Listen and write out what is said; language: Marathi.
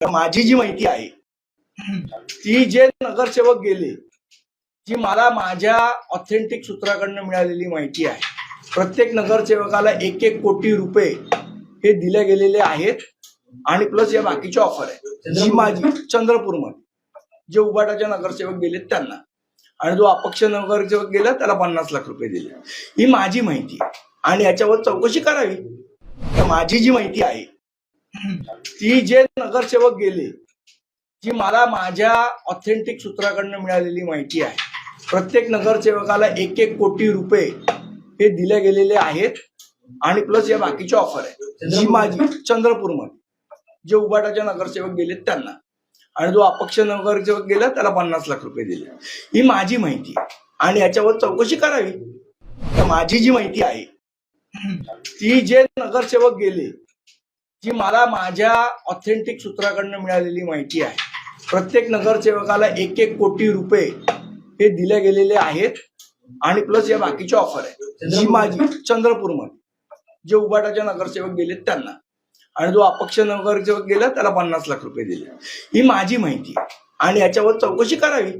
माझी जी माहिती आहे ती जे नगरसेवक गेले, जी मला माझ्या ऑथेंटिक सूत्राकडनं मिळालेली माहिती आहे, प्रत्येक नगरसेवकाला 1-1 कोटी रुपये हे दिले गेलेले आहेत आणि प्लस या बाकीची ऑफर आहे जी माझी चंद्रपूरमध्ये जे उबाटाचे नगरसेवक गेलेत त्यांना, आणि जो अपक्ष नगरसेवक गेला त्याला 50 लाख रुपये दिले. ही माझी माहिती आहे आणि याच्यावर चौकशी करावी. तर माझी जी माहिती आहे ती जे नगरसेवक गेले, जी मला माझ्या ऑथेंटिक सूत्राकडनं मिळालेली माहिती आहे, प्रत्येक नगरसेवकाला 1-1 कोटी रुपये हे दिले गेलेले आहेत आणि प्लस या बाकीची ऑफर आहे जी माझी चंद्रपूरमध्ये जे उबाटाचे नगरसेवक गेलेत त्यांना, आणि जो अपक्ष नगरसेवक गेला त्याला 50 लाख रुपये दिले. ही माझी माहिती आहे आणि याच्यावर चौकशी करावी. तर माझी जी माहिती आहे ती जे नगरसेवक गेले, जी मला माझ्या ऑथेंटिक सूत्राकडनं मिळालेली माहिती आहे, प्रत्येक नगरसेवकाला 1-1 कोटी रुपये हे दिले गेलेले आहेत आणि प्लस या बाकीची ऑफर आहे जी माझी चंद्रपूरमध्ये जे उबाटाचे नगरसेवक गेलेत त्यांना, आणि जो अपक्ष नगरसेवक गेला त्याला 50 लाख रुपये दिले. ही माझी माहिती आहे आणि याच्यावर चौकशी करावी.